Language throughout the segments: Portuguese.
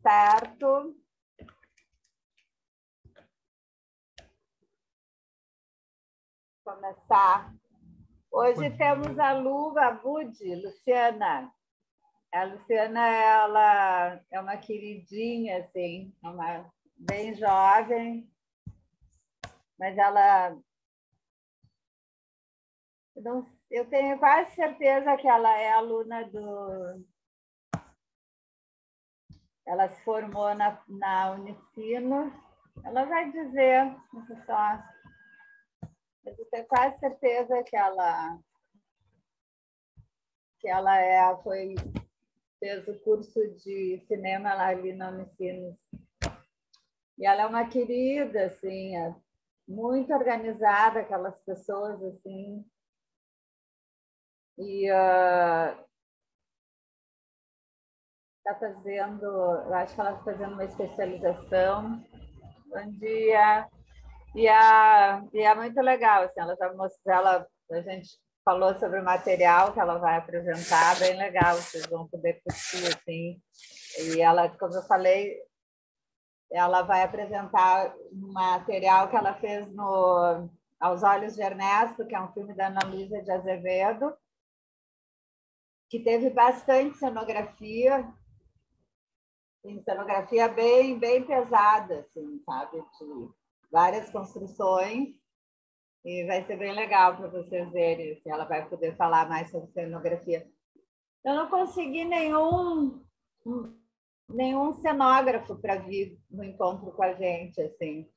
Certo. Começar. Hoje temos a Budi, Luciana. A Luciana, ela é uma queridinha, assim, bem jovem, mas ela... Eu tenho quase certeza que ela é aluna do... Ela se formou na Unicinos. Ela vai dizer, só... Mas eu tenho quase certeza que ela fez o curso de cinema lá ali na Unicinos. E ela é uma querida, assim, muito organizada, aquelas pessoas, assim. E está fazendo, eu acho que ela está fazendo uma especialização. Bom dia. E é muito legal, assim, ela já mostrou, a gente falou sobre o material que ela vai apresentar, bem legal, vocês vão poder curtir, assim. E ela, como eu falei, ela vai apresentar um material que ela fez no Aos Olhos de Ernesto, que é um filme da Ana Luísa de Azevedo, que teve bastante cenografia, cenografia bem pesada, assim, sabe? De várias construções. E vai ser bem legal para vocês verem, se ela vai poder falar mais sobre cenografia. Eu não consegui nenhum cenógrafo para vir no encontro com a gente, assim.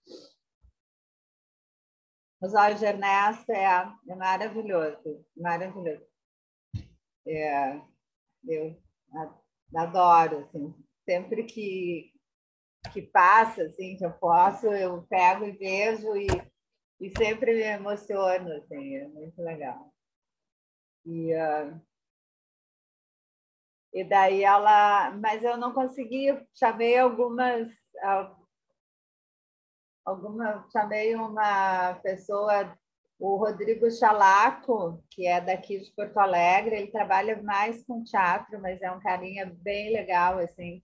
Os Olhos de Ernesto é maravilhoso, maravilhoso. Eu adoro, assim, sempre que passa, assim, que eu posso, eu pego e vejo e sempre me emociono, assim, é muito legal. E daí mas eu não consegui, chamei chamei uma pessoa, o Rodrigo Chalaco, que é daqui de Porto Alegre, ele trabalha mais com teatro, mas é um carinha bem legal, assim.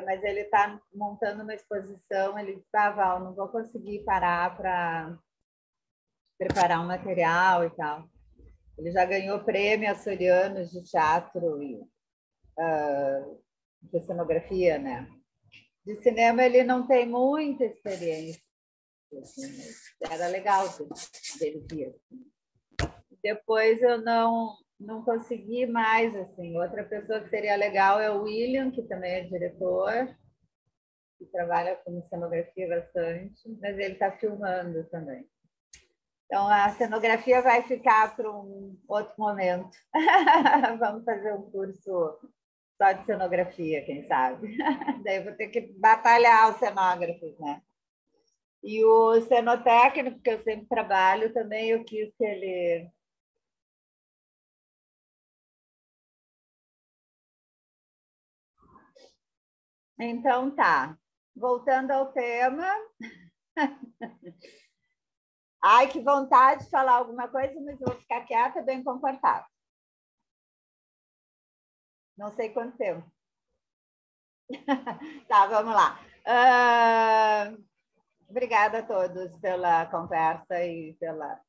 Mas ele está montando uma exposição, ele disse, Val, não vou conseguir parar para preparar um material e tal. Ele já ganhou prêmio açorianos de teatro e de cenografia, né? De cinema ele não tem muita experiência. Assim, era legal dele vir. Depois eu não consegui mais, assim. Outra pessoa que seria legal é o William, que também é diretor, que trabalha com cenografia bastante, mas ele está filmando também. Então, a cenografia vai ficar para um outro momento. Vamos fazer um curso só de cenografia, quem sabe. Daí vou ter que batalhar os cenógrafos, né? E o cenotécnico, que eu sempre trabalho, também eu quis que ele... Então, tá. Voltando ao tema. Ai, que vontade de falar alguma coisa, mas eu vou ficar quieta, bem comportada. Não sei quanto tempo. Tá, vamos lá. Obrigada a todos pela conversa e pela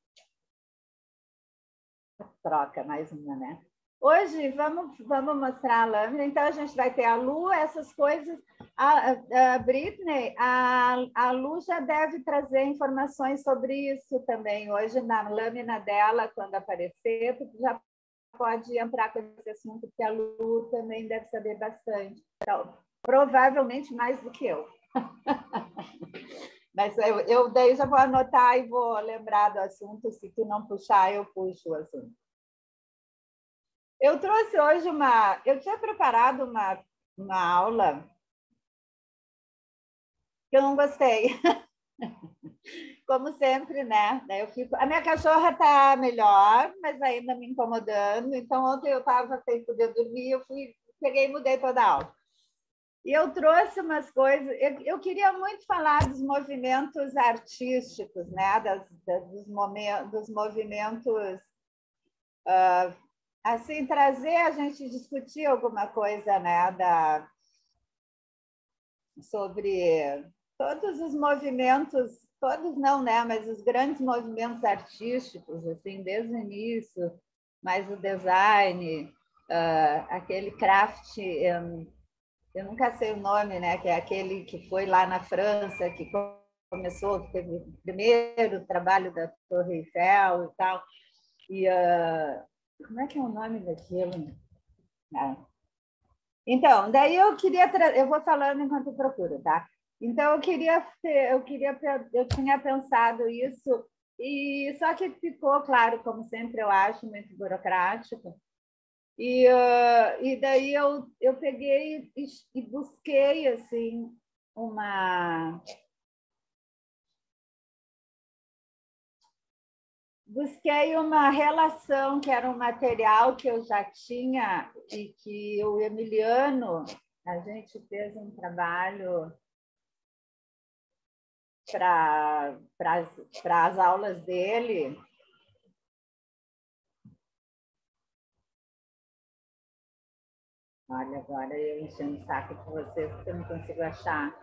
troca, mais uma, né? Hoje vamos mostrar a lâmina, então a gente vai ter a Lu, essas coisas. A Britney, a Lu já deve trazer informações sobre isso também. Hoje, na lâmina dela, quando aparecer, tu já pode entrar com esse assunto, porque a Lu também deve saber bastante. Então, provavelmente mais do que eu. Mas eu daí já vou anotar e vou lembrar do assunto. Se tu não puxar, eu puxo o assunto. Eu trouxe hoje eu tinha preparado uma aula que eu não gostei. Como sempre, né? Daí a minha cachorra está melhor, mas ainda me incomodando. Então, ontem eu estava sem poder dormir, eu peguei e mudei toda a aula. E eu trouxe umas coisas. Eu queria muito falar dos movimentos artísticos, né? Dos movimentos. Assim, trazer a gente discutir alguma coisa, né? sobre todos os movimentos, todos não, né? Mas os grandes movimentos artísticos, assim, desde o início, mais o design, aquele craft, eu nunca sei o nome, né? Que é aquele que foi lá na França, que começou, que teve o primeiro trabalho da Torre Eiffel e tal. E como é que é o nome daquilo? Então, daí eu queria, eu vou falando enquanto eu procuro, tá? Então eu tinha pensado isso e só que ficou claro, como sempre eu acho, muito burocrático. E daí eu peguei e busquei assim uma busquei uma relação que era um material que eu já tinha e que o Emiliano, a gente fez um trabalho para as aulas dele. Olha, agora eu enchendo o saco de vocês porque eu não consigo achar.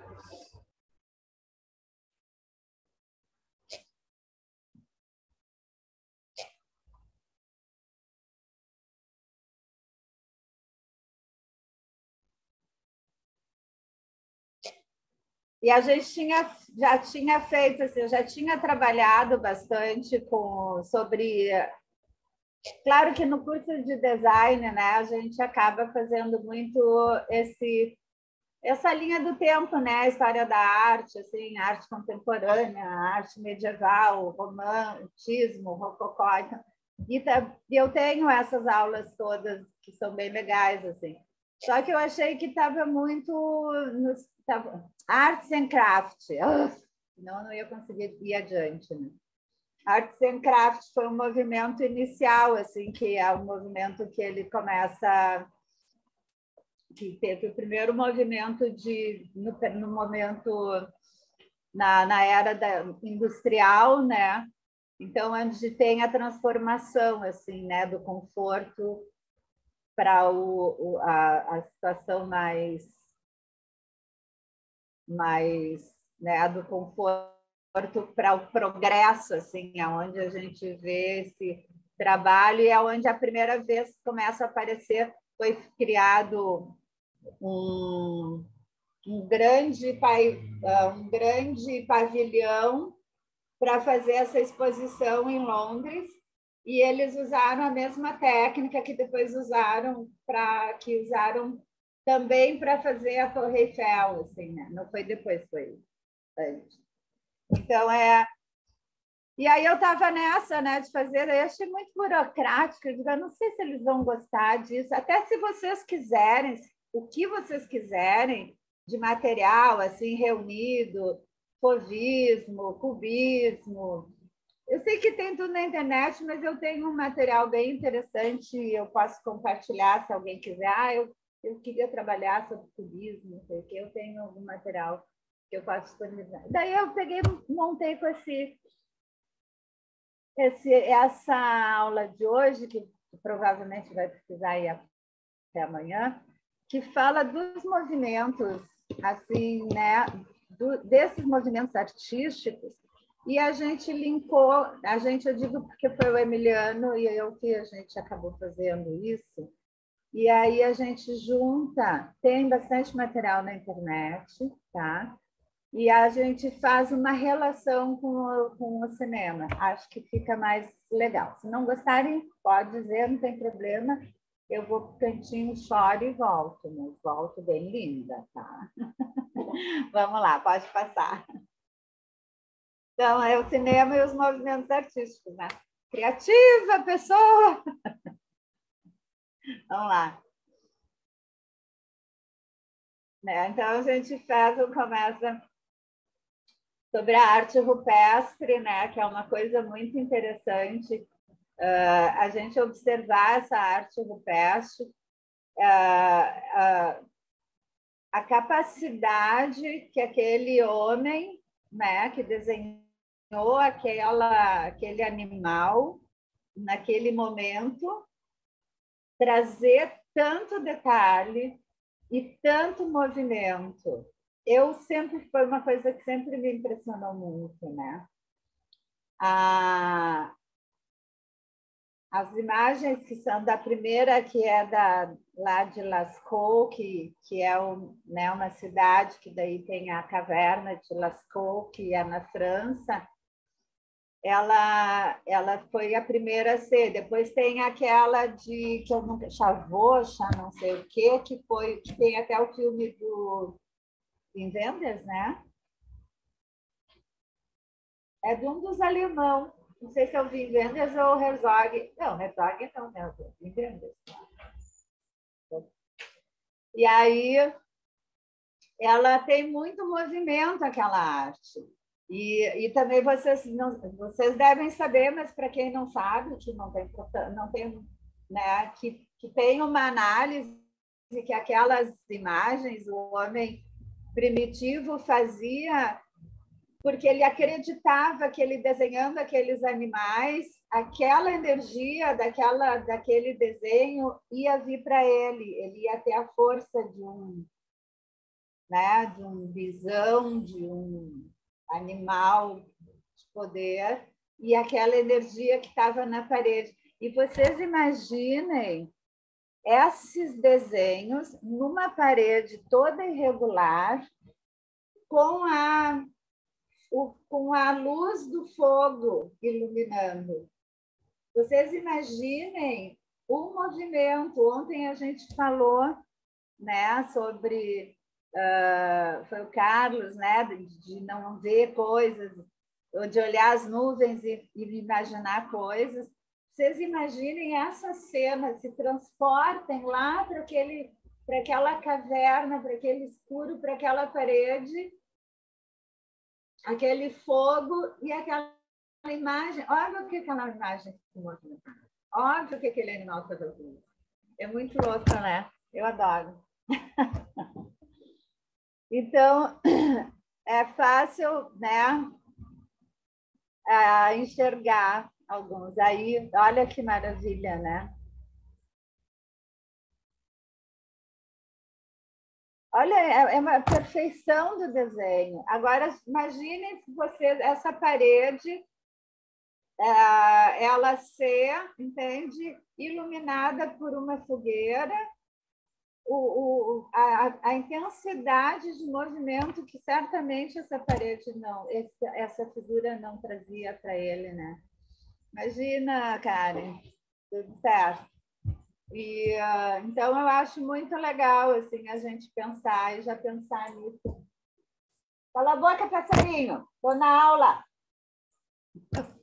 E a gente já tinha feito, assim, eu já tinha trabalhado bastante sobre. Claro que no curso de design, né, a gente acaba fazendo muito essa linha do tempo, né, a história da arte, assim, arte contemporânea, arte medieval, romantismo, rococó. Então, e eu tenho essas aulas todas que são bem legais, assim. Só que eu achei que estava muito arts and craft. Senão eu não ia conseguir ir adiante, né? Arts and Craft foi um movimento inicial, assim, que é um movimento que ele começa, que teve o primeiro movimento no momento na era industrial, né? Então, onde tem a transformação, assim, né, do conforto para a situação mais, né, do conforto para o progresso, assim, aonde a gente vê esse trabalho e aonde a primeira vez começa a aparecer, foi criado um grande pavilhão para fazer essa exposição em Londres, e eles usaram a mesma técnica que depois usaram também para fazer a Torre Eiffel, assim, né? Não foi depois, foi antes. Então, e aí eu estava nessa, né, de fazer, eu achei muito burocrático, eu digo, eu não sei se eles vão gostar disso, até se vocês quiserem, o que vocês quiserem de material, assim, reunido, fauvismo, cubismo. Eu sei que tem tudo na internet, mas eu tenho um material bem interessante, eu posso compartilhar se alguém quiser. Eu queria trabalhar sobre cubismo, não sei o que, eu tenho algum material que eu posso disponibilizar. Daí eu peguei, montei com essa aula de hoje, que provavelmente vai precisar ir até amanhã, que fala dos movimentos, assim, né, desses movimentos artísticos, e a gente linkou, eu digo porque foi o Emiliano e eu que a gente acabou fazendo isso, e aí a gente junta, tem bastante material na internet, tá? E a gente faz uma relação com o cinema. Acho que fica mais legal. Se não gostarem, pode dizer, não tem problema. Eu vou para o cantinho, choro e volto, mas volto bem linda, tá? Vamos lá, pode passar. Então, é o cinema e os movimentos artísticos, né? Criativa, pessoa! Vamos lá. Né? Então, a gente começa sobre a arte rupestre, né? Que é uma coisa muito interessante. A gente observar essa arte rupestre, a capacidade que aquele homem, né, que desenhou aquele animal naquele momento, trazer tanto detalhe e tanto movimento eu sempre, foi uma coisa que sempre me impressionou muito, né? As imagens que são da primeira, que é lá de Lascaux, que é né, uma cidade que daí tem a caverna de Lascaux, que é na França, ela foi a primeira a ser. Depois tem aquela que eu nunca, Chavocha, não sei o quê, que tem até o filme do Wim Wenders, né? É de um dos alemão. Não sei se é o Wim Wenders ou o Herzog. Não, Herzog não, né? O Wim Wenders. E aí ela tem muito movimento, aquela arte. E também vocês devem saber, mas para quem não sabe, que não tem né, que tem uma análise que aquelas imagens o homem primitivo fazia porque ele acreditava que ele desenhando aqueles animais, aquela energia daquele desenho ia vir para ele ia ter a força né, de um bisão, de um animal de poder, e aquela energia que estava na parede. E vocês imaginem esses desenhos numa parede toda irregular, com a luz do fogo iluminando. Vocês imaginem o movimento. Ontem a gente falou, né, sobre foi o Carlos, né, de não ver coisas, ou de olhar as nuvens e imaginar coisas. Vocês imaginem essa cena, se transportem lá para aquela caverna, para aquele escuro, para aquela parede, aquele fogo e aquela imagem. Olha o que aquela imagem se movimenta. Olha o que aquele animal está fazendo. É muito louco, né? Eu adoro. Então, é fácil, né, enxergar alguns. Aí, olha que maravilha, né? Olha, é uma perfeição do desenho. Agora, imagine se essa parede, ela ser, entende, iluminada por uma fogueira, a intensidade de movimento que certamente essa parede não, essa figura não trazia para ele, né? Imagina, Karen, tudo certo. E então eu acho muito legal assim a gente pensar e já pensar nisso. Cala a boca, passarinho. Estou na aula.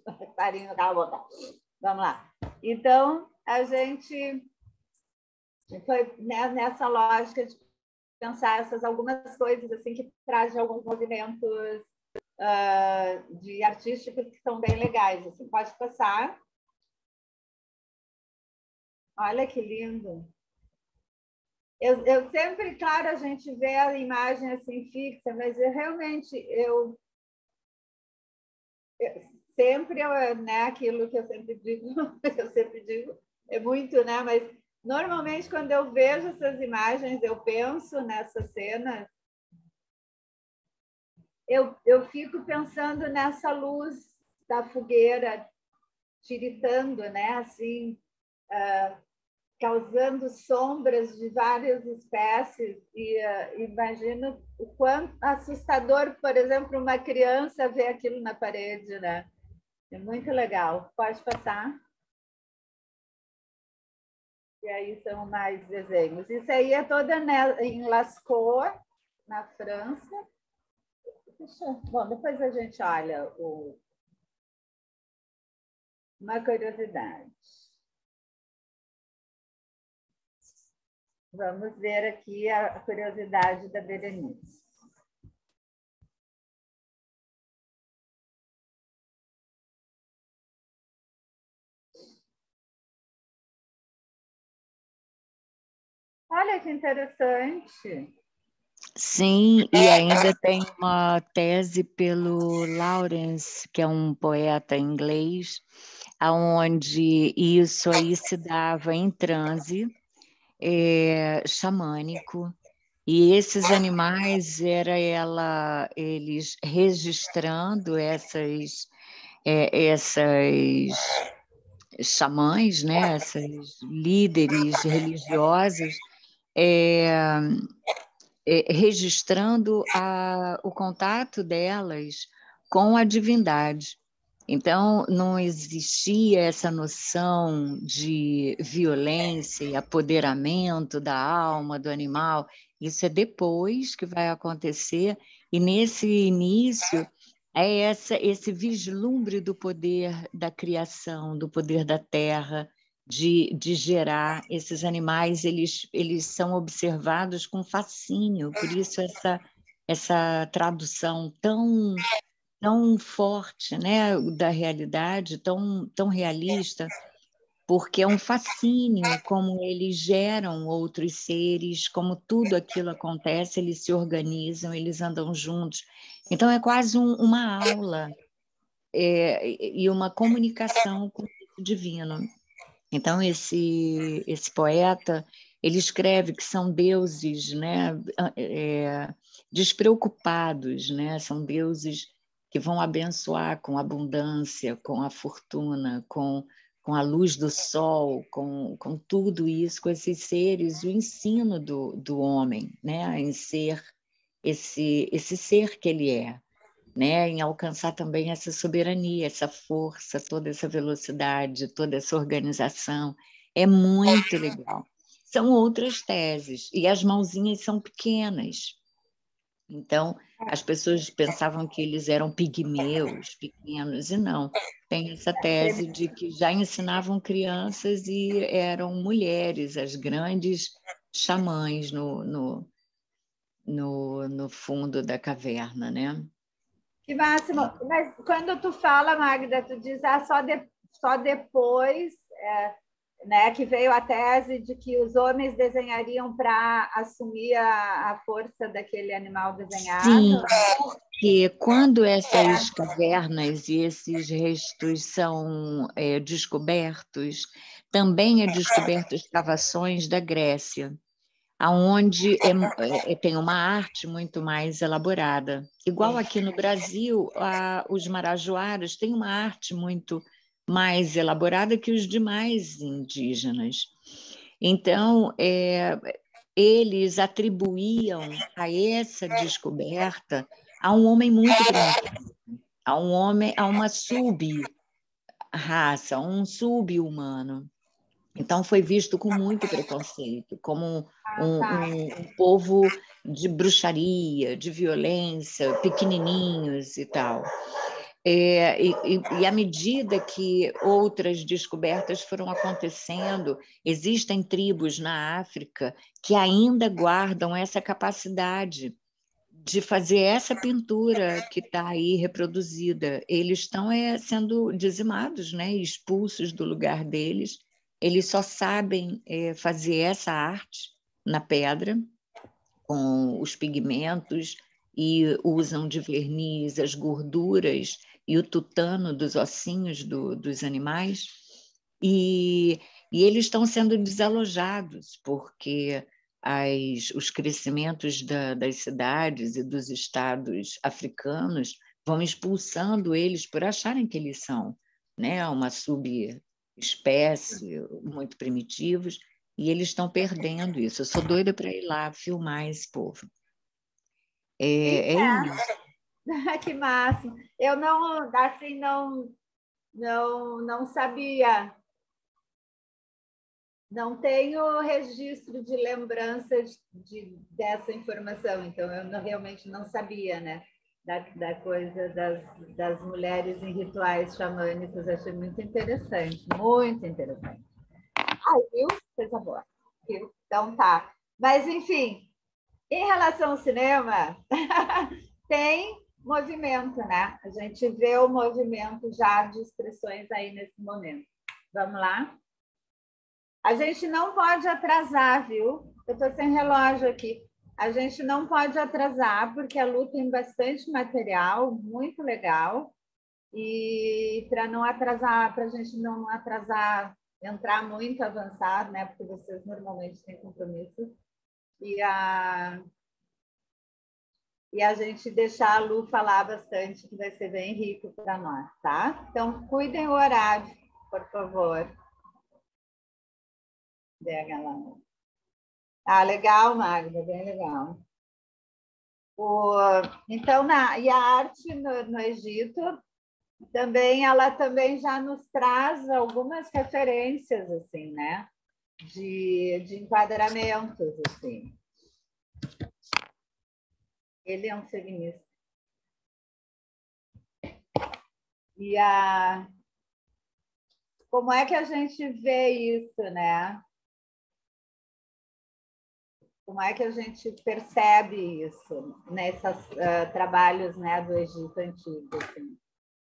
Passarinho, cala a boca. Vamos lá. Então a gente foi nessa lógica de pensar algumas coisas assim que trazem alguns movimentos de artísticos que são bem legais. Assim, pode passar. Olha que lindo. Eu sempre, claro, a gente vê a imagem assim fixa, mas eu sempre, né, aquilo que eu sempre digo, é muito, né? Mas normalmente quando eu vejo essas imagens, eu penso nessa cena, eu fico pensando nessa luz da fogueira tiritando, né? Assim, causando sombras de várias espécies e imagino o quanto assustador, por exemplo, uma criança ver aquilo na parede, né? É muito legal. Pode passar. E aí são mais desenhos. Isso aí é toda em Lascaux, na França. Bom, depois a gente olha uma curiosidade. Vamos ver aqui a curiosidade da Berenice. Olha que interessante. Sim, e ainda tem uma tese pelo Lawrence, que é um poeta inglês, onde isso aí se dava em transe xamânico, E esses animais, eles registrando essas xamãs, né, essas líderes religiosas, é, registrando o contato delas com a divindade. Então, não existia essa noção de violência e apoderamento da alma do animal. Isso é depois que vai acontecer, e nesse início é esse vislumbre do poder da criação, do poder da terra, de gerar esses animais, eles são observados com fascínio, por isso essa tradução tão forte, né, da realidade, tão realista, porque é um fascínio como eles geram outros seres, como tudo aquilo acontece, eles se organizam, eles andam juntos. Então é quase uma aula e uma comunicação com o divino. Então, esse poeta, ele escreve que são deuses, né, despreocupados, né, são deuses que vão abençoar com abundância, com a fortuna, com a luz do sol, com tudo isso, com esses seres, o ensino do homem, né, em ser esse ser que ele é, né, em alcançar também essa soberania, essa força, toda essa velocidade, toda essa organização. É muito legal. São outras teses, e as mãozinhas são pequenas. Então, as pessoas pensavam que eles eram pigmeus, pequenos, e não. Tem essa tese de que já ensinavam crianças e eram mulheres, as grandes xamãs no fundo da caverna, né? Que máximo. Mas quando tu fala, Magda, tu diz só depois, né, que veio a tese de que os homens desenhariam para assumir a força daquele animal desenhado. Sim, porque quando essas cavernas e esses restos são descobertos, também é descoberto escavações da Grécia, aonde tem uma arte muito mais elaborada. Igual aqui no Brasil, os marajoaras têm uma arte muito mais elaborada que os demais indígenas. Então, eles atribuíam a essa descoberta a um homem muito primitivo, a uma sub-raça, um sub-humano. Então, foi visto com muito preconceito, como um povo de bruxaria, de violência, pequenininhos e tal. E à medida que outras descobertas foram acontecendo, existem tribos na África que ainda guardam essa capacidade de fazer essa pintura que está aí reproduzida. Eles estão sendo dizimados, né, expulsos do lugar deles. Eles só sabem fazer essa arte na pedra, com os pigmentos, e usam de verniz as gorduras e o tutano dos ossinhos dos animais, e, e eles estão sendo desalojados, porque os crescimentos das cidades e dos estados africanos vão expulsando eles por acharem que eles são, né, uma subespécie, muito primitivos, e eles estão perdendo isso. Eu sou doida para ir lá filmar esse povo. É isso. Que máximo. Eu não, assim, não sabia. Não tenho registro de lembrança dessa informação, então eu realmente não sabia, né? Da coisa das mulheres em rituais xamânicos, achei muito interessante, muito interessante. Ai, viu? Coisa boa. Viu? Então tá. Mas, enfim, em relação ao cinema, tem movimento, né? A gente vê o movimento já de expressões aí nesse momento. Vamos lá? A gente não pode atrasar, viu? Eu estou sem relógio aqui. A gente não pode atrasar, porque a Lu tem bastante material, muito legal. E para não atrasar, para a gente não atrasar, entrar muito avançado, né? Porque vocês normalmente têm compromissos. e a gente deixar a Lu falar bastante, que vai ser bem rico para nós, tá? Então, cuidem o horário, por favor. Ah, legal, Magda, bem legal. Então, e a arte no Egito também, ela também já nos traz algumas referências, assim, né? De enquadramentos, assim. Ele é um feminista. E como é que a gente vê isso, né? Como é que a gente percebe isso nesses trabalhos, né, do Egito Antigo? Assim?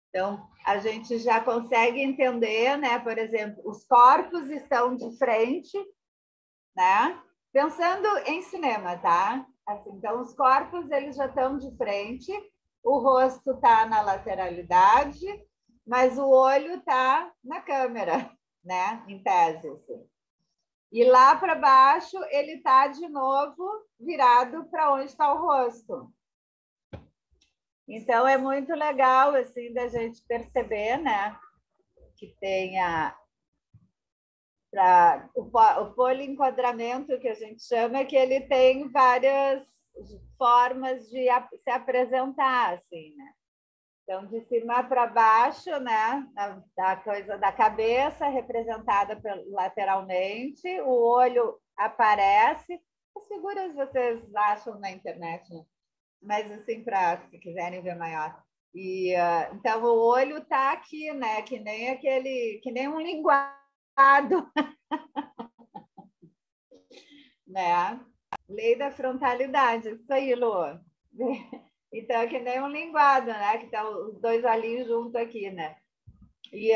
Então, a gente já consegue entender, né? Por exemplo, os corpos estão de frente, né? Pensando em cinema, tá? Assim, então, os corpos eles já estão de frente, o rosto está na lateralidade, mas o olho está na câmera, né? Em tese. Assim. E lá para baixo, ele está de novo virado para onde está o rosto. Então, é muito legal assim, da gente perceber, né? Que tenha o poleenquadramento, que a gente chama, que ele tem várias formas de se apresentar, assim, né? Então, de cima para baixo, né? Da coisa da cabeça representada lateralmente, o olho aparece. As figuras vocês acham na internet, né? Mas assim, para se quiserem ver maior. E então o olho está aqui, né? Que nem um linguado, né? Lei da frontalidade, isso aí, Lu. Então, é que nem um linguado, né? Que tá os dois olhinhos juntos aqui, né? E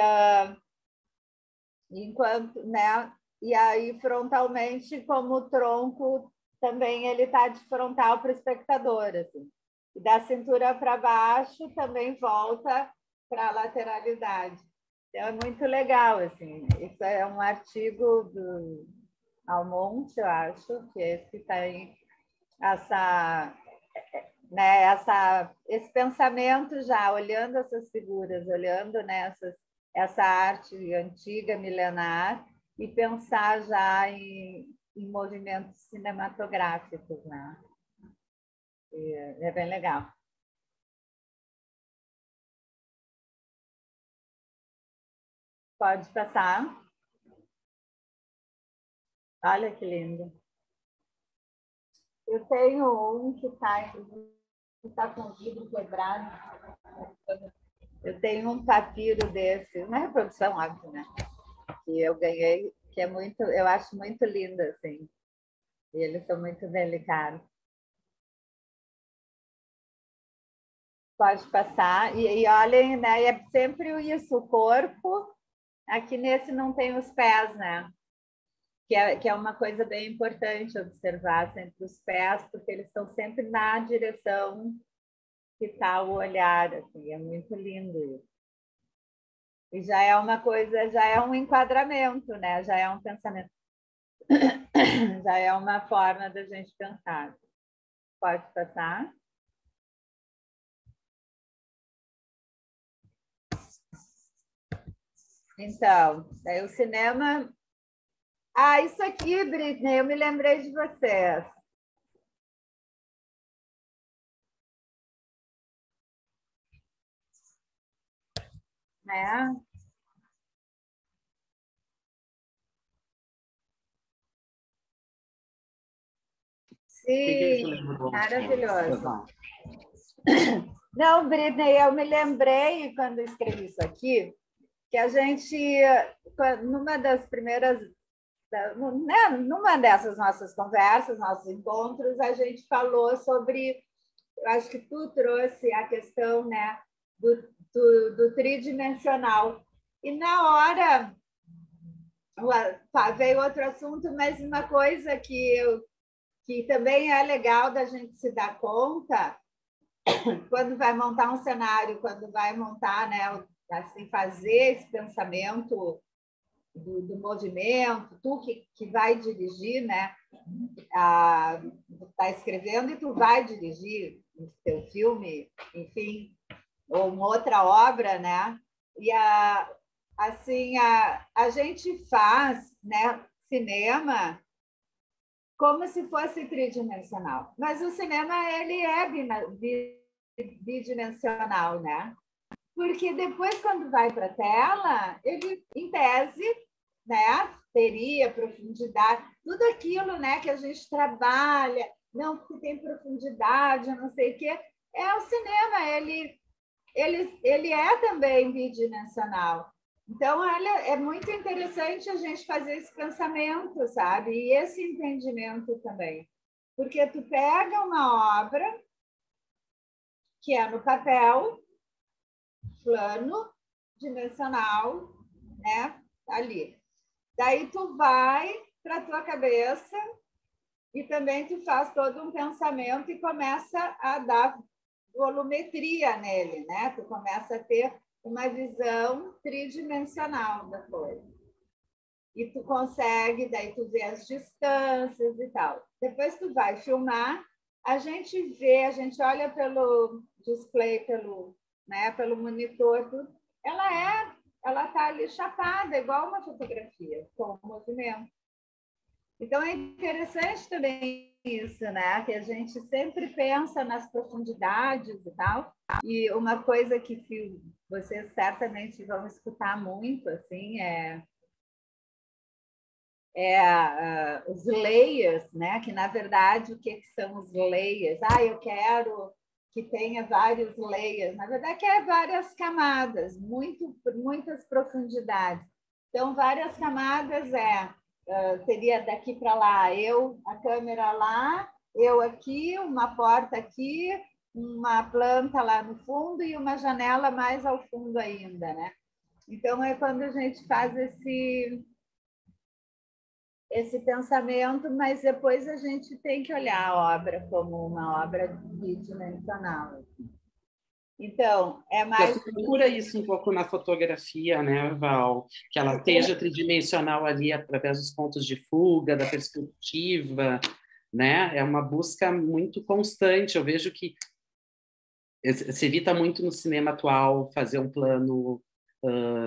enquanto, né? E aí, frontalmente, como o tronco também ele tá de frontal para o espectador, assim. E da cintura para baixo também volta para a lateralidade. Então, é muito legal, assim. Isso é um artigo do Almonte, eu acho, que esse tem esse pensamento já, olhando essas figuras, olhando essa arte antiga, milenar, e pensar já em movimentos cinematográficos, né? E é bem legal. Pode passar. Olha que lindo. Eu tenho um que está com o vidro quebrado. Eu tenho um papiro desse, uma reprodução, óbvio, né? Que eu ganhei, que é muito, eu acho muito lindo, assim. E eles são muito delicados. Pode passar. E olhem, né? É sempre isso, o corpo. Aqui nesse não tem os pés, né? Que é uma coisa bem importante observar sempre os pés, porque eles estão sempre na direção que está o olhar. Assim, é muito lindo isso. E já é uma coisa, já é um enquadramento, né? Já é um pensamento. Já é uma forma da gente pensar. Pode passar? Então, daí o cinema. Ah, isso aqui, Britney, eu me lembrei de vocês. Né? Sim, maravilhoso. Não, Britney, eu me lembrei quando escrevi isso aqui, que a gente, numa das primeiras, né, numa dessas nossas conversas, nossos encontros, a gente falou sobre, eu acho que tu trouxe a questão, né, do tridimensional. E na hora veio outro assunto, mas uma coisa que também é legal da gente se dar conta quando vai montar um cenário, quando vai montar, né, assim, fazer esse pensamento do movimento, tu que vai dirigir, né? tu está escrevendo e tu vai dirigir o teu filme, enfim, ou uma outra obra, né? E assim, a gente faz, né, cinema como se fosse tridimensional. Mas o cinema, ele é bidimensional, né? Porque depois, quando vai para a tela, ele, em tese, né, teria profundidade, tudo aquilo, né, que a gente trabalha, não porque tem profundidade, não sei o quê, é o cinema, ele é também bidimensional. Então, olha, é muito interessante a gente fazer esse pensamento, sabe? E esse entendimento também. Porque tu pega uma obra que é no papel, plano, dimensional, né? Ali. Daí tu vai para a tua cabeça e também tu faz todo um pensamento e começa a dar volumetria nele, né? Tu começa a ter uma visão tridimensional da coisa. E tu consegue, daí tu vê as distâncias e tal. Depois tu vai filmar, a gente vê, a gente olha pelo display, pelo monitor, ela tá ali chapada, igual uma fotografia, com movimento. Então é interessante também isso, né? Que a gente sempre pensa nas profundidades e tal. E uma coisa que vocês certamente vão escutar muito, assim, os layers, né? Que na verdade o que são os layers? Eu quero que tenha vários layers. Na verdade, que é várias camadas, muitas profundidades. Então, várias camadas seria daqui para lá, a câmera lá, eu aqui, uma porta aqui, uma planta lá no fundo e uma janela mais ao fundo ainda, né? Então, é quando a gente faz esse pensamento, mas depois a gente tem que olhar a obra como uma obra bidimensional. Então, é mais... Você procura isso um pouco na fotografia, né, Val? Que ela esteja tridimensional ali através dos pontos de fuga, da perspectiva, né? É uma busca muito constante. Eu vejo que se evita muito no cinema atual fazer um plano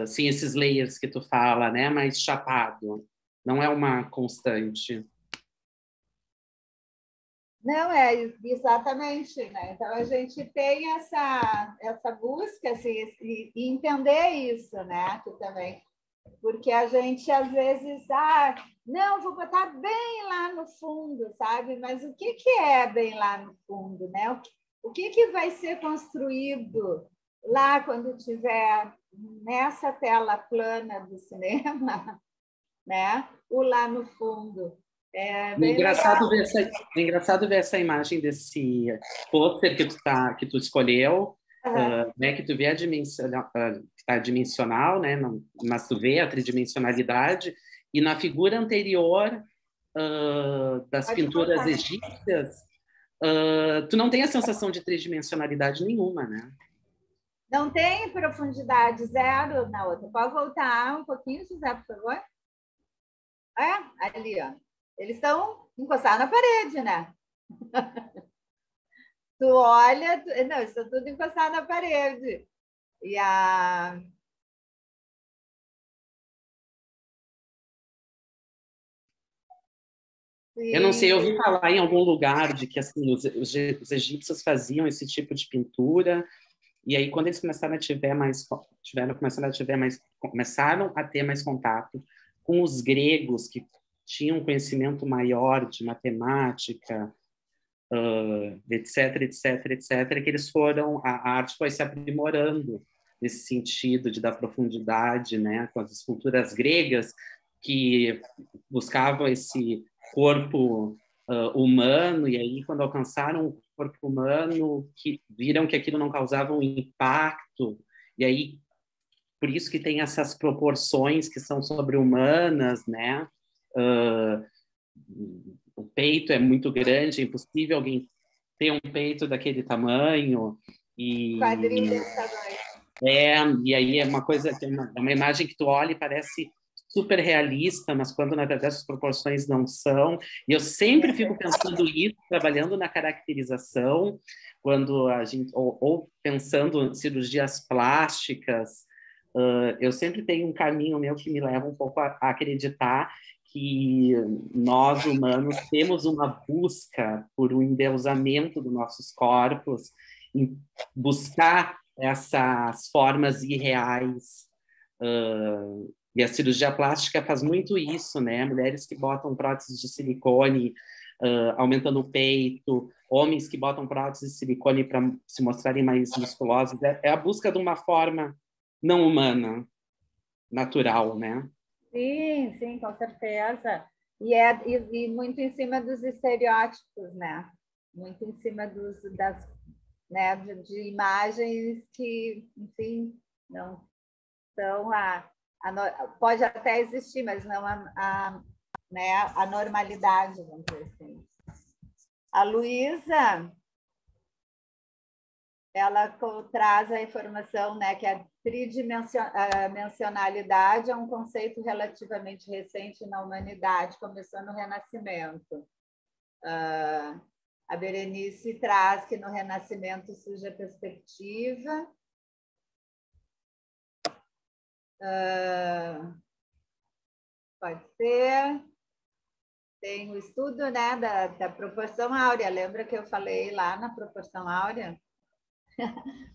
sem esses layers que tu fala, né? Mais chapado. Não é uma constante. Não, é exatamente, né? Então a gente tem essa busca assim, e entender isso, né? Que também, porque a gente às vezes, não, vou botar bem lá no fundo, sabe? Mas o que é bem lá no fundo, né? O que vai ser construído lá quando tiver nessa tela plana do cinema, né? O lá no fundo. É engraçado ver essa imagem desse pôster que tu escolheu, né, que tu vê a dimensional, né, mas tu vê a tridimensionalidade, e na figura anterior das pinturas egípcias, tu não tem a sensação de tridimensionalidade nenhuma, né? Não tem profundidade zero na outra. Pode voltar um pouquinho, José, por favor? Ali, ó. Eles estão encostados na parede, né? Tu olha... Não, eles estão tudo encostados na parede. E Eu não sei, eu ouvi falar em algum lugar de que assim, os egípcios faziam esse tipo de pintura, e aí quando eles começaram a ter mais contato com os gregos, que tinham um conhecimento maior de matemática, etc, etc, etc, que a arte foi se aprimorando nesse sentido de dar profundidade, né, com as esculturas gregas que buscavam esse corpo humano, e aí quando alcançaram o corpo humano, que viram que aquilo não causava um impacto, e aí por isso que tem essas proporções que são sobre-humanas, né? O peito é muito grande, é impossível alguém ter um peito daquele tamanho, e quadril desse tamanho. e aí é uma coisa, é uma imagem que tu olha e parece super realista, mas quando na verdade as proporções não são. E eu sempre fico pensando isso, trabalhando na caracterização, quando a gente ou pensando em cirurgias plásticas, eu sempre tenho um caminho meu que me leva um pouco a acreditar que nós humanos temos uma busca por um endeusamento dos nossos corpos, em buscar essas formas irreais. E a cirurgia plástica faz muito isso, né? Mulheres que botam próteses de silicone, aumentando o peito, homens que botam próteses de silicone para se mostrarem mais musculosos. É a busca de uma forma não humana, natural, né? Sim, sim, com certeza. E muito em cima dos estereótipos, né? Muito em cima né, de imagens que, enfim, não são pode até existir, mas não né, a normalidade, vamos dizer assim. A Luísa, ela traz a informação, né, que a tridimensionalidade é um conceito relativamente recente na humanidade, começou no Renascimento. A Berenice traz que no Renascimento surge a perspectiva. Pode ser. Tem o estudo, né, da proporção áurea. Lembra que eu falei lá na proporção áurea?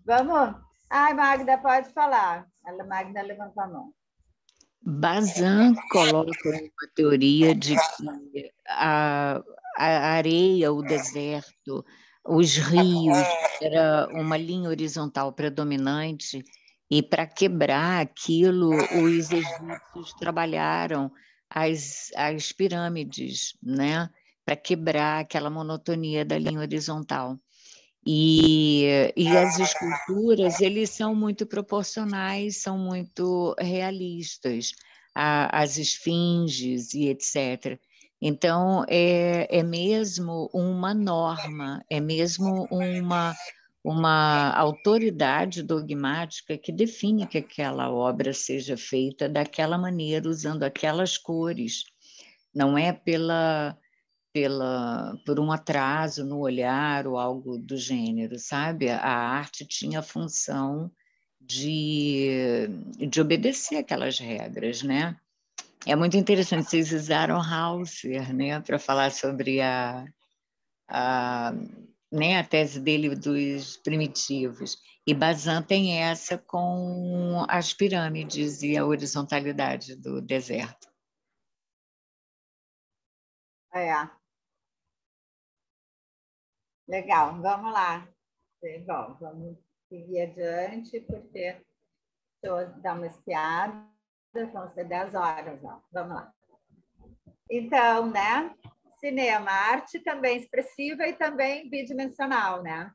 Vamos? Ai, Magda, pode falar. Magda levantou a mão. Bazin coloca uma teoria de que a areia, o deserto, os rios, era uma linha horizontal predominante, e para quebrar aquilo, os egípcios trabalharam as pirâmides, né? Para quebrar aquela monotonia da linha horizontal. E as esculturas, eles são muito proporcionais, são muito realistas, as esfinges e etc. Então, é mesmo uma norma, é mesmo uma autoridade dogmática que define que aquela obra seja feita daquela maneira, usando aquelas cores. Não é por um atraso no olhar ou algo do gênero, sabe? A arte tinha a função de obedecer aquelas regras, né? É muito interessante, vocês usaram Hauser, né, para falar sobre né, a tese dele dos primitivos. E Bazin tem essa com as pirâmides e a horizontalidade do deserto. Legal, vamos lá. Bom, vamos seguir adiante, porque deixa eu dar uma espiada, vão ser 10 horas, ó. Vamos lá. Então, né? Cinema, arte também expressiva e também bidimensional, né?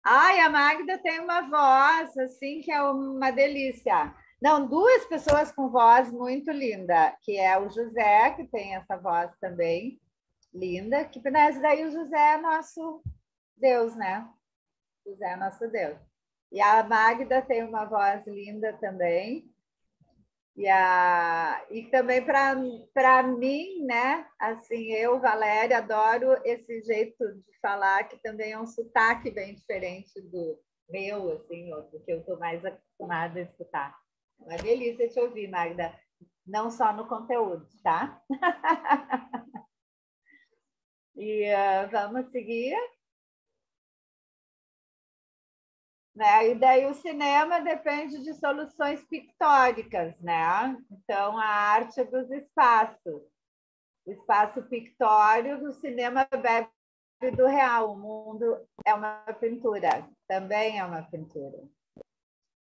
Ai, a Magda tem uma voz, assim, que é uma delícia. Não, duas pessoas com voz muito linda, que é o José, que tem essa voz também, linda, que daí o José é nosso Deus, né? José é nosso Deus. E a Magda tem uma voz linda também. E também para mim, né? Assim, eu, Valéria, adoro esse jeito de falar, que também é um sotaque bem diferente do meu, assim, do que eu estou mais acostumada a escutar. É uma delícia te ouvir, Magda. Não só no conteúdo, tá? E vamos seguir. Né? E daí o cinema depende de soluções pictóricas, né? Então, a arte dos espaços. O espaço pictório do cinema bebe do real. O mundo é uma pintura, também é uma pintura.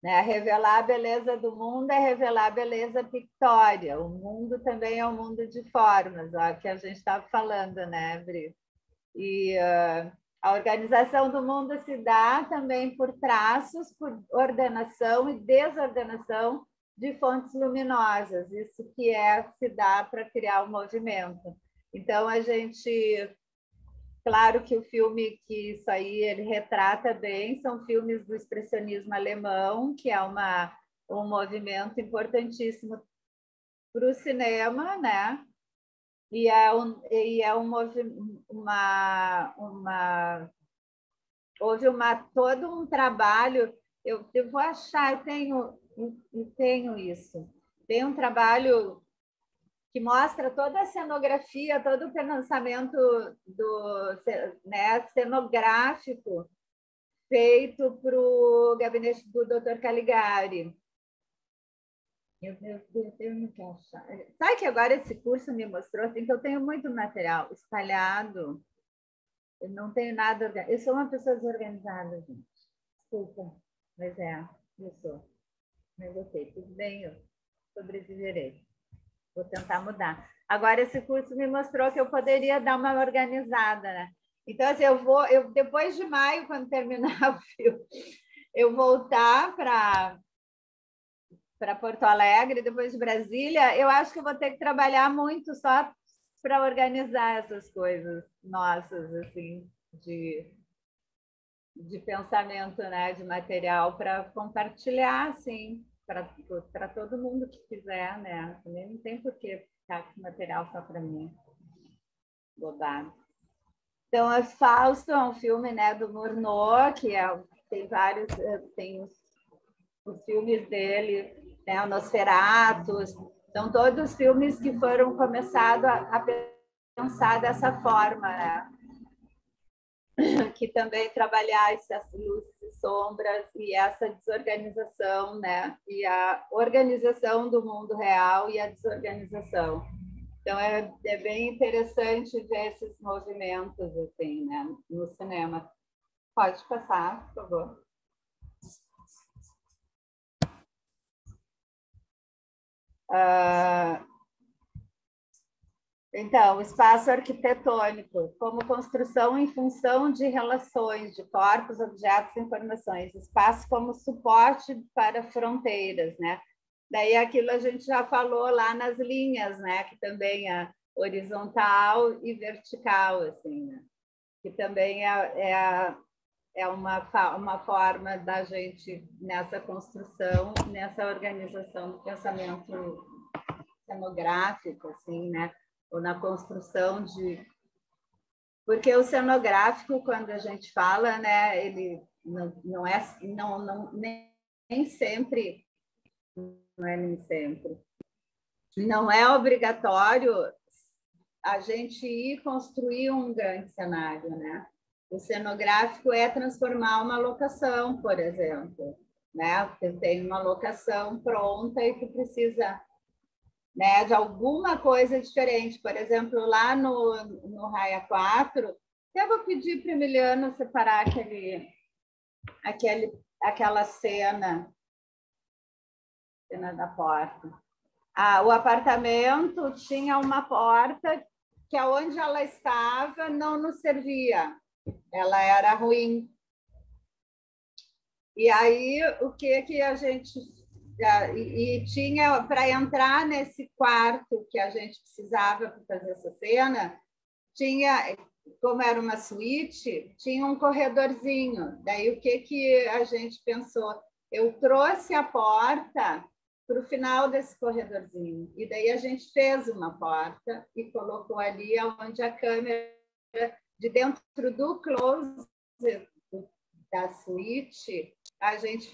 Né? Revelar a beleza do mundo é revelar a beleza pictória. O mundo também é um mundo de formas, ó, que a gente estava falando, né, Bri? E a organização do mundo se dá também por traços, por ordenação e desordenação de fontes luminosas. Isso que se dá para criar o movimento. Então, a gente... Claro que o filme que isso aí ele retrata bem são filmes do expressionismo alemão, que é uma um movimento importantíssimo para o cinema, né? E houve todo um trabalho. Eu vou achar, eu tenho isso. Tem um trabalho que mostra toda a cenografia, todo o pensamento né, cenográfico feito para o gabinete do Dr. Caligari. Eu não quero achar. Sabe que agora esse curso me mostrou assim, que eu tenho muito material espalhado. Eu não tenho nada. Eu sou uma pessoa desorganizada, gente. Desculpa, mas eu sou. Mas ok, tudo bem, eu sobreviverei. Vou tentar mudar. Agora, esse curso me mostrou que eu poderia dar uma organizada, né? Então, assim, depois de maio, quando terminar o filme, eu voltar para Porto Alegre, depois de Brasília, eu acho que eu vou ter que trabalhar muito só para organizar essas coisas nossas, assim, de pensamento, né? De material para compartilhar, assim, para todo mundo que quiser, né? Também não tem por que ficar com material só para mim. Bobado. Então, é Fausto é um filme, né, do Murnau, que tem vários, tem os filmes dele, né, o Nosferatus, são todos filmes que foram começados a pensar dessa forma, né? Que também trabalhar essas luzes e sombras e essa desorganização, né? E a organização do mundo real e a desorganização. Então, é bem interessante ver esses movimentos assim, né, no cinema. Pode passar, por favor. Então, o espaço arquitetônico, como construção em função de relações de corpos, objetos e informações. Espaço como suporte para fronteiras, né? Daí aquilo a gente já falou lá nas linhas, né? Que também é horizontal e vertical, assim, né? Que também é uma forma da gente, nessa construção, nessa organização do pensamento cenográfico, assim, né? Ou na construção de... Porque o cenográfico, quando a gente fala, né, ele nem sempre, não é nem sempre, não é obrigatório a gente ir construir um grande cenário, né? O cenográfico é transformar uma locação, por exemplo, né? Você tem uma locação pronta e que precisa, né, de alguma coisa diferente. Por exemplo, lá no Raia 4, eu vou pedir para o Emiliano separar aquela cena da porta. O apartamento tinha uma porta que, aonde ela estava, não nos servia. Ela era ruim. E aí, o que a gente... E tinha, para entrar nesse quarto que a gente precisava para fazer essa cena, tinha, como era uma suíte, tinha um corredorzinho. Daí, o que a gente pensou? Eu trouxe a porta para o final desse corredorzinho. E daí a gente fez uma porta e colocou ali onde a câmera, de dentro do closet da suíte, a gente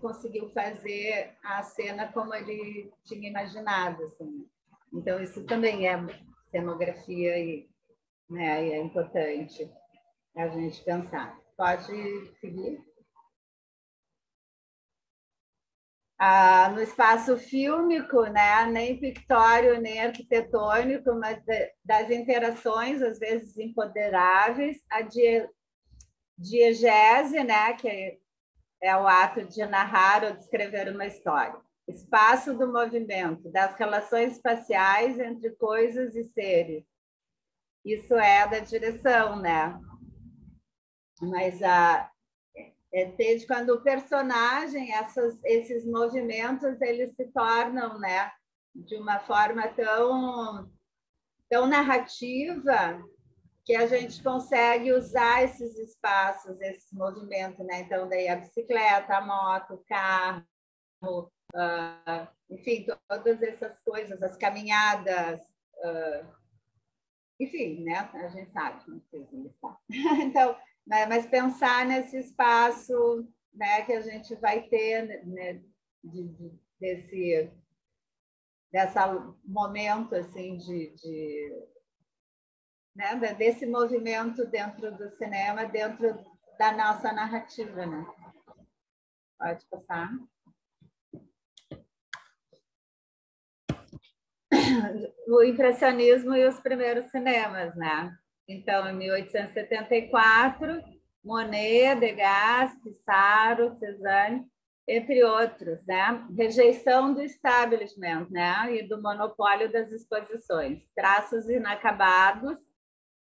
conseguiu fazer a cena como ele tinha imaginado. Assim. Então, isso também é cenografia e, né, e é importante a gente pensar. Pode seguir? No espaço fílmico, né, nem pictório, nem arquitetônico, mas das interações, às vezes imponderáveis, a diegese, né, que é o ato de narrar ou descrever uma história. Espaço do movimento, das relações espaciais entre coisas e seres. Isso é da direção, né? Mas desde quando o personagem, esses movimentos, eles se tornam, né, de uma forma tão narrativa, que a gente consegue usar esses espaços, esses movimentos, né? Então, daí a bicicleta, a moto, o carro, enfim, todas essas coisas, as caminhadas, enfim, né? A gente sabe, não precisa listar. Então, mas pensar nesse espaço, né, que a gente vai ter, né, desse momento assim né, desse movimento dentro do cinema, dentro da nossa narrativa, né? Pode passar. O impressionismo e os primeiros cinemas, né? Então, em 1874, Monet, Degas, Pissarro, Cézanne, entre outros, né? Rejeição do establishment, né? E do monopólio das exposições. Traços inacabados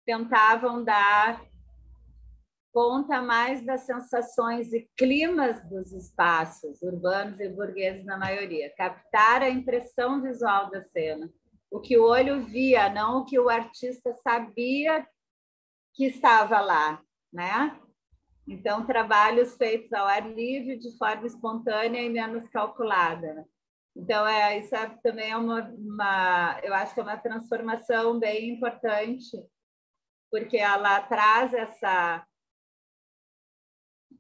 tentavam dar conta mais das sensações e climas dos espaços urbanos e burgueses na maioria, captar a impressão visual da cena, o que o olho via, não o que o artista sabia que estava lá, né? Então, trabalhos feitos ao ar livre, de forma espontânea e menos calculada. Então, isso também é eu acho que é uma transformação bem importante, porque ela traz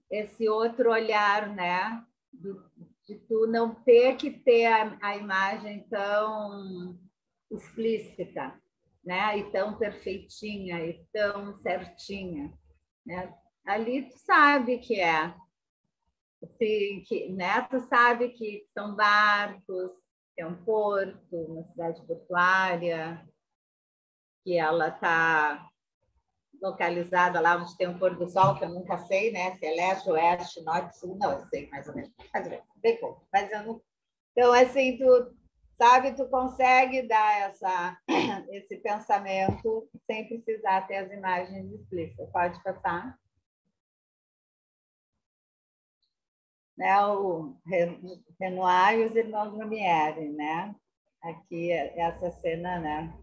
esse outro olhar, né? De tu não ter que ter a imagem tão explícita, né? E tão perfeitinha, e tão certinha, né? Ali tu sabe que né? Tu sabe que são barcos, que é um porto, uma cidade portuária, que ela está localizada lá onde tem o pôr do sol, que eu nunca sei, né? Se é leste, oeste, norte, sul, não, eu sei mais ou menos. Mas eu não. Então, assim, tu sabe, tu consegue dar esse pensamento sem precisar ter as imagens explícitas. Pode passar. Né, o Renoir e os irmãos Lumière, né? Aqui, essa cena, né?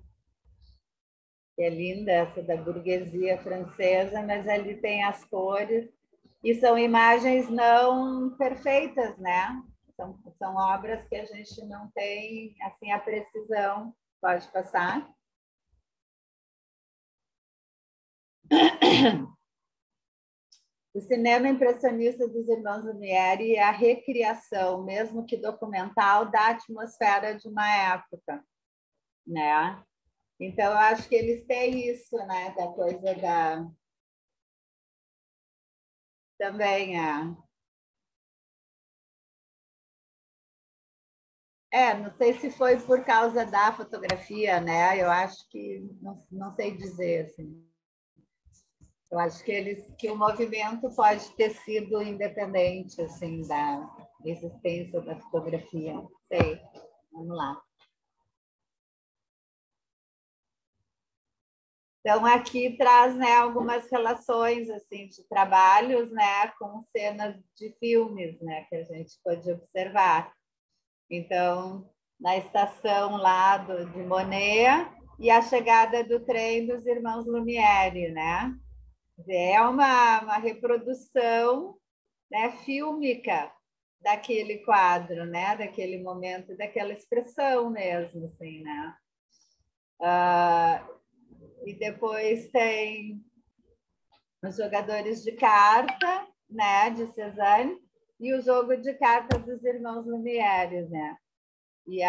Que é linda, essa da burguesia francesa, mas ali tem as cores, e são imagens não perfeitas, né? São obras que a gente não tem assim a precisão. Pode passar. O cinema impressionista dos irmãos Lumière é a recriação, mesmo que documental, da atmosfera de uma época, né? Então, eu acho que eles têm isso, né? Da coisa da... Também não sei se foi por causa da fotografia, né? Eu acho que não sei dizer assim. Eu acho que o movimento pode ter sido independente assim da existência da fotografia. Não sei. Vamos lá. Então aqui traz, né, algumas relações assim de trabalhos, né, com cenas de filmes, né, que a gente pode observar. Então, na estação lá de Monet e a chegada do trem dos irmãos Lumière, né? É uma reprodução, né, fílmica daquele quadro, né? Daquele momento, daquela expressão mesmo, assim, né? E depois tem os jogadores de carta, né? De Cézanne, e o jogo de carta dos irmãos Lumière, né? E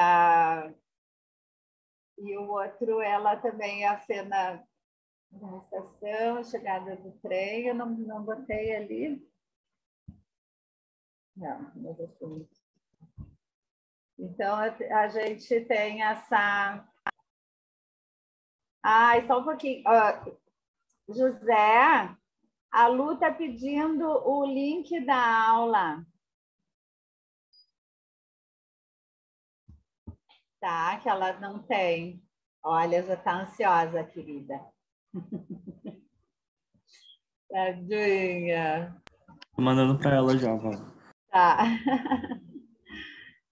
o outro, ela também, a cena da estação, a chegada do trem, eu não botei ali. Não, mas assim. Então, a gente tem essa... Só um pouquinho. José, a Lu está pedindo o link da aula. Tá, que ela não tem. Olha, já está ansiosa, querida. Tadinha. Tô mandando para ela já, Val. Tá.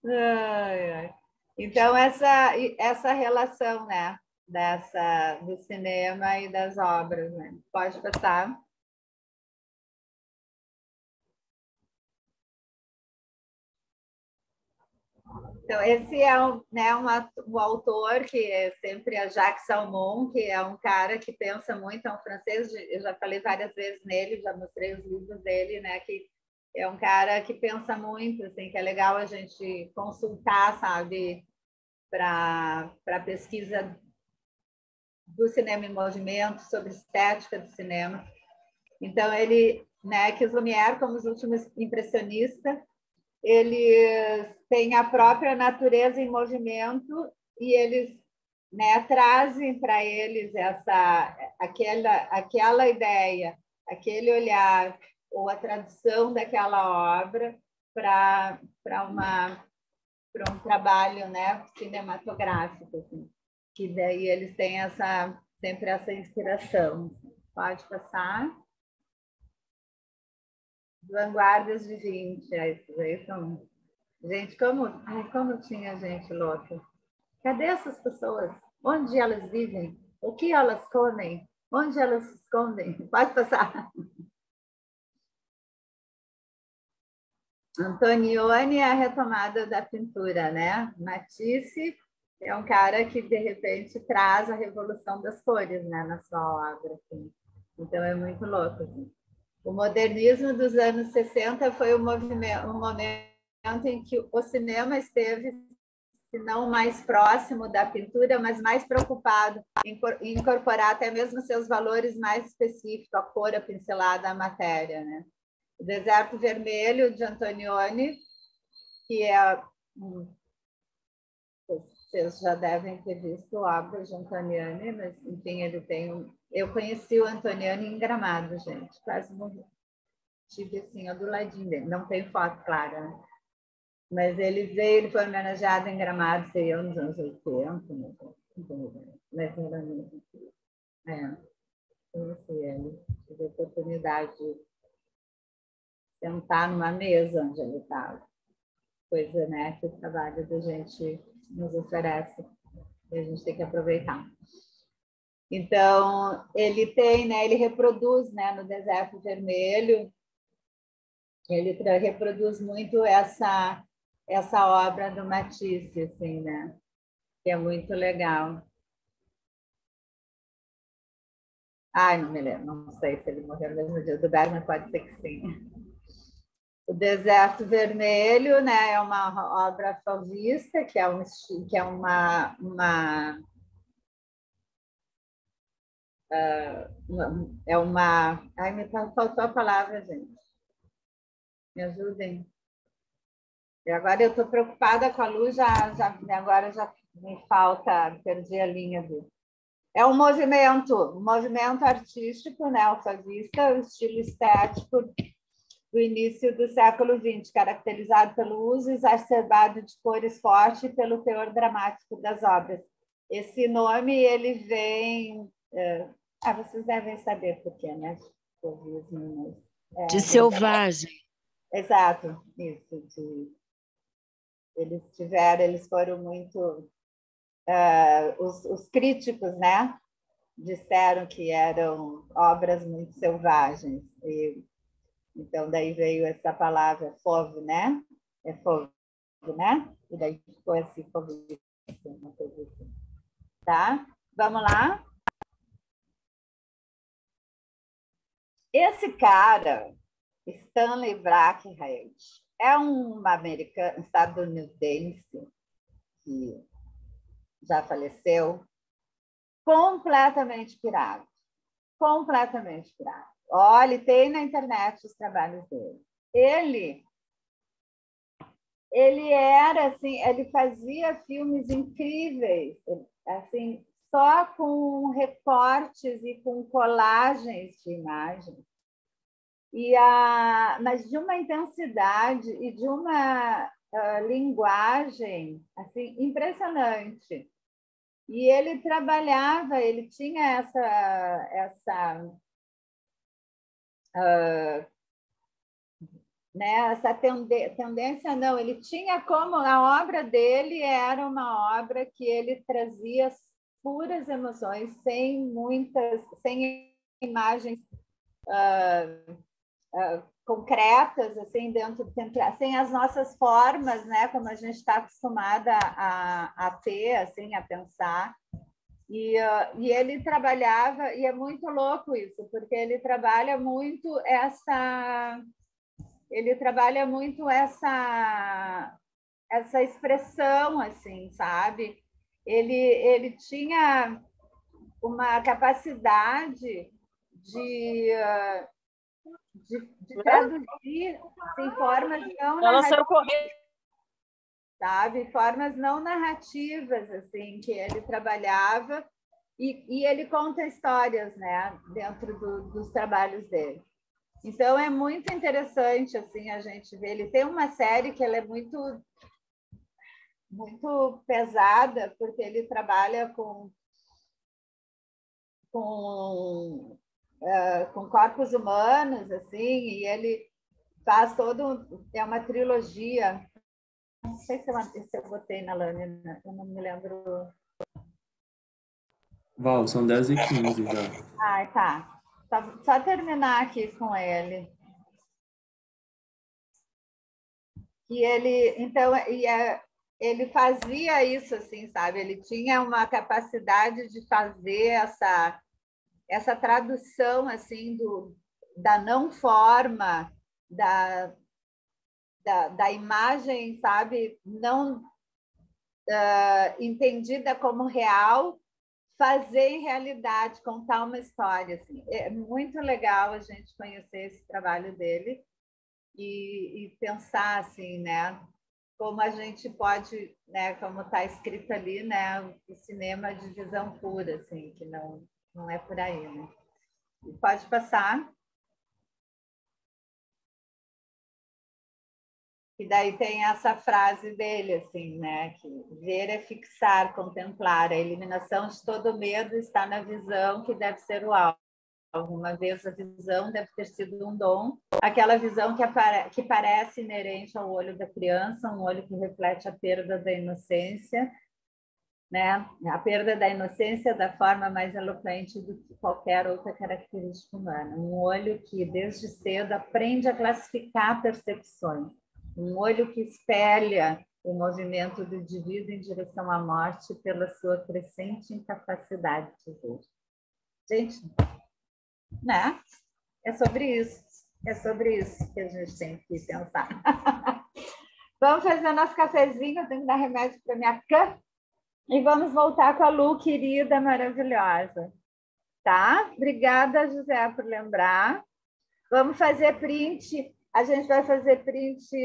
Ai, ai. Então, essa relação, né? Do cinema e das obras, né? Pode passar. Então, esse é um autor que é sempre a Jacques Salmon, que é um cara que pensa muito, é um francês, eu já falei várias vezes nele, já mostrei os livros dele, né, que é um cara que pensa muito, assim, que é legal a gente consultar, sabe, para pesquisa do cinema em movimento, sobre estética do cinema. Então, ele, né, que os Lumière, como os últimos impressionistas, eles têm a própria natureza em movimento e eles, né, trazem para eles aquela ideia, aquele olhar ou a tradução daquela obra para um trabalho, né, cinematográfico, assim, que daí eles têm sempre essa inspiração. Pode passar. Vanguardas de 20, esses aí são... Gente, como tinha gente louca. Cadê essas pessoas? Onde elas vivem? O que elas comem? Onde elas se escondem? Pode passar. Antonioni é a retomada da pintura, né? Matisse é um cara que, de repente, traz a revolução das cores, né, na sua obra. Assim. Então, é muito louco. Assim. O modernismo dos anos 60 foi um momento em que o cinema esteve, se não mais próximo da pintura, mas mais preocupado em incorporar até mesmo seus valores mais específicos, a cor, a pincelada, a matéria. Né? O Deserto Vermelho, de Antonioni, que é... Vocês já devem ter visto obras de Antonioni, mas, enfim, ele tem... Eu conheci o Antonioni em Gramado, gente, quase morri. Estive assim, do ladinho dele. Não tem foto, claro, né? Mas ele foi homenageado em Gramado, sei eu, nos anos 80, mas era mesmo. Conheci ele. Tive a oportunidade de sentar numa mesa onde ele estava. Coisa, né, que o trabalho da gente nos oferece e a gente tem que aproveitar. Então, ele tem, né, ele reproduz, né, no Deserto Vermelho, ele reproduz muito essa obra do Matisse, assim, né? Que é muito legal. Ai, não me lembro, não sei se ele morreu no mesmo dia do Bergman, pode ser que sim. O Deserto Vermelho, né, é uma obra fauvista, que é ai, me faltou a palavra, gente. Me ajudem. E agora eu estou preocupada com a luz, agora já me falta, perdi a linha do... É um movimento artístico, né, alfavista, o estilo estético do início do século XX, caracterizado pelo uso exacerbado de cores fortes e pelo teor dramático das obras. Esse nome, ele vem... vocês devem saber por quê, né? De selvagem. Exato, isso. Eles foram muito... os críticos, né, disseram que eram obras muito selvagens. Então, daí veio essa palavra fauve, né? É fauve, né? E daí ficou esse fauve, uma coisa assim. Tá? Vamos lá? Esse cara, Stanley Brackhead, é um americano, estadunidense, que já faleceu, completamente pirado. Completamente pirado. Olha, tem na internet os trabalhos dele. Ele era assim, ele fazia filmes incríveis, assim, só com recortes e com colagens de imagens. Mas de uma intensidade e de uma linguagem assim impressionante. E ele trabalhava, ele tinha essa tendência, não, ele tinha como a obra dele era uma obra que ele trazia puras emoções, sem imagens concretas, assim, sem as nossas formas, né, como a gente está acostumada a ter, assim, a pensar. E ele trabalhava, e é muito louco isso, porque ele trabalha muito essa expressão, assim, sabe? Ele tinha uma capacidade de traduzir em formas não narrativas, sabe? Formas não narrativas, assim, que ele trabalhava, e ele conta histórias, né, dentro dos trabalhos dele. Então, é muito interessante, assim, a gente ver. Ele tem uma série que ela é muito, muito pesada, porque ele trabalha com corpos humanos, assim, e ele faz é uma trilogia. Não sei se eu botei na lâmina, eu não me lembro. Val, são 10h15 já. Ah, tá. Só terminar aqui com ele. E ele fazia isso, assim, sabe? Ele tinha uma capacidade de fazer essa tradução, assim, da não forma, da imagem, sabe? Não entendida como real, fazer em realidade, contar uma história. Assim. É muito legal a gente conhecer esse trabalho dele e pensar assim, né? Como a gente pode, né? Como está escrito ali, né? O cinema de visão pura, assim, que não é por aí, né? E pode passar. E daí tem essa frase dele, assim, né? Que ver é fixar, contemplar. A eliminação de todo medo está na visão que deve ser o alvo. Alguma vez a visão deve ter sido um dom, aquela visão que parece inerente ao olho da criança, um olho que reflete a perda da inocência, né? A perda da inocência da forma mais eloquente do que qualquer outra característica humana. Um olho que, desde cedo, aprende a classificar percepções. Um olho que espelha o movimento do indivíduo em direção à morte pela sua crescente incapacidade de ver. Gente, né? É sobre isso. É sobre isso que a gente tem que pensar. Vamos fazer nosso cafezinho, eu tenho que dar remédio para minha cã. E vamos voltar com a Lu, querida, maravilhosa. Tá? Obrigada, José, por lembrar. Vamos fazer print. A gente vai fazer print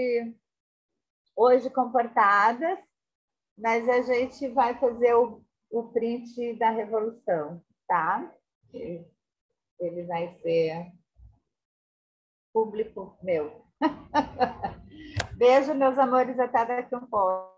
hoje com portadas, mas a gente vai fazer o print da Revolução, tá? Ele vai ser público meu. Beijo, meus amores, até daqui um pouco.